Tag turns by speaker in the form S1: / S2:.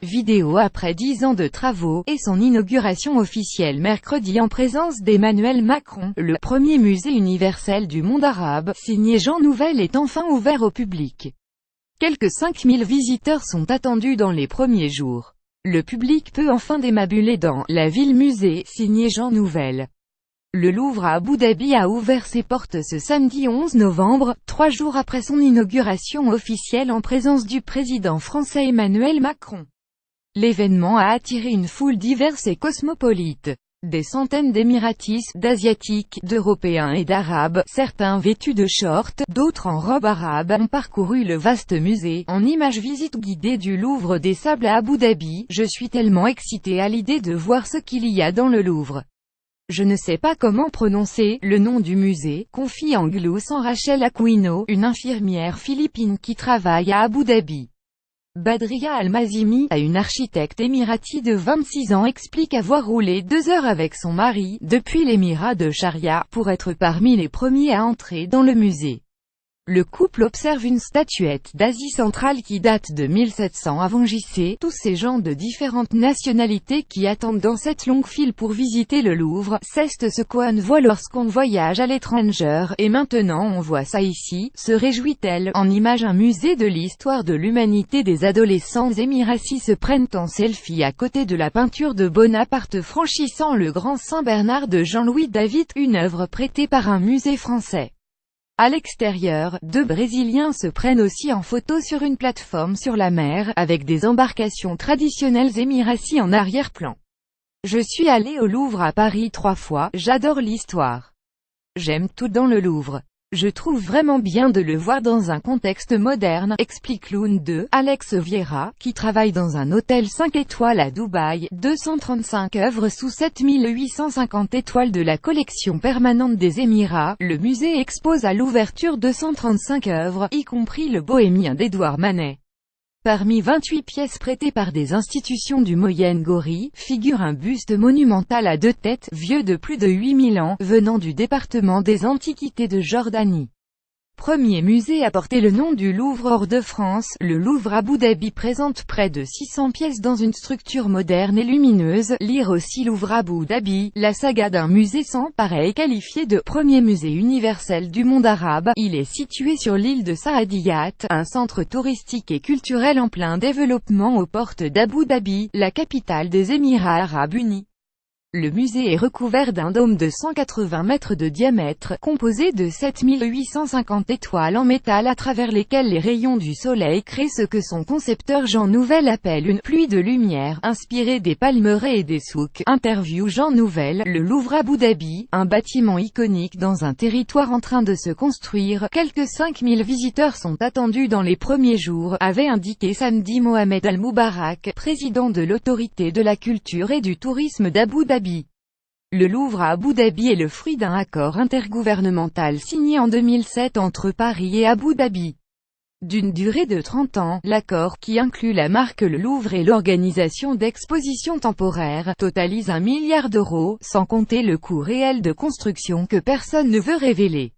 S1: vidéo après 10 ans de travaux, et son inauguration officielle mercredi en présence d'Emmanuel Macron. Le premier musée universel du monde arabe, signé Jean Nouvel, est enfin ouvert au public. Quelques 5000 visiteurs sont attendus dans les premiers jours. Le public peut enfin déambuler dans « la ville-musée », signé Jean Nouvel. Le Louvre à Abu Dhabi a ouvert ses portes ce samedi 11 novembre, 3 jours après son inauguration officielle en présence du président français Emmanuel Macron. L'événement a attiré une foule diverse et cosmopolite. Des centaines d'Émiratis, d'Asiatiques, d'Européens et d'Arabes, certains vêtus de shorts, d'autres en robe arabe, ont parcouru le vaste musée, en image visite guidée du Louvre des Sables à Abu Dhabi. Je suis tellement excité à l'idée de voir ce qu'il y a dans le Louvre. Je ne sais pas comment prononcer le nom du musée, confie en gloussant Rachel Aquino, une infirmière philippine qui travaille à Abu Dhabi. Badria Al-Mazimi, une architecte émirati de 26 ans, explique avoir roulé 2 heures avec son mari, depuis l'émirat de Sharjah, pour être parmi les premiers à entrer dans le musée. Le couple observe une statuette d'Asie centrale qui date de 1700 avant JC. Tous ces gens de différentes nationalités qui attendent dans cette longue file pour visiter le Louvre, c'est ce qu'on voit lorsqu'on voyage à l'étranger, et maintenant on voit ça ici, se réjouit-elle. En image, un musée de l'histoire de l'humanité. Des adolescents émiratis se prennent en selfie à côté de la peinture de Bonaparte franchissant le Grand Saint-Bernard de Jean-Louis David, une œuvre prêtée par un musée français. À l'extérieur, 2 Brésiliens se prennent aussi en photo sur une plateforme sur la mer, avec des embarcations traditionnelles émiraties en arrière-plan. Je suis allé au Louvre à Paris 3 fois, j'adore l'histoire. J'aime tout dans le Louvre. Je trouve vraiment bien de le voir dans un contexte moderne, explique Loun 2, Alex Vieira, qui travaille dans un hôtel 5 étoiles à Dubaï. 235 œuvres sous 7850 étoiles de la collection permanente des Émirats. Le musée expose à l'ouverture 235 œuvres, y compris le Bohémien d'Édouard Manet. Parmi 28 pièces prêtées par des institutions du Moyen-Gori, figure un buste monumental à 2 têtes, vieux de plus de 8000 ans, venant du département des Antiquités de Jordanie. Premier musée à porter le nom du Louvre hors de France, le Louvre Abu Dhabi présente près de 600 pièces dans une structure moderne et lumineuse. Lire aussi Louvre Abu Dhabi, la saga d'un musée sans pareil, qualifié de premier musée universel du monde arabe. Il est situé sur l'île de Saadiyat, un centre touristique et culturel en plein développement aux portes d'Abu Dhabi, la capitale des Émirats arabes unis. Le musée est recouvert d'un dôme de 180 mètres de diamètre, composé de 7850 étoiles en métal à travers lesquelles les rayons du soleil créent ce que son concepteur Jean Nouvel appelle une « pluie de lumière » inspirée des palmeraies et des souks. Interview Jean Nouvel. Le Louvre Abu Dhabi, un bâtiment iconique dans un territoire en train de se construire, quelques 5000 visiteurs sont attendus dans les premiers jours, avait indiqué samedi Mohamed Al-Moubarak, président de l'autorité de la culture et du tourisme d'Abu Dhabi. Le Louvre à Abu Dhabi est le fruit d'un accord intergouvernemental signé en 2007 entre Paris et Abu Dhabi. D'une durée de 30 ans, l'accord, qui inclut la marque Le Louvre et l'organisation d'expositions temporaires, totalise 1 milliard d'euros, sans compter le coût réel de construction que personne ne veut révéler.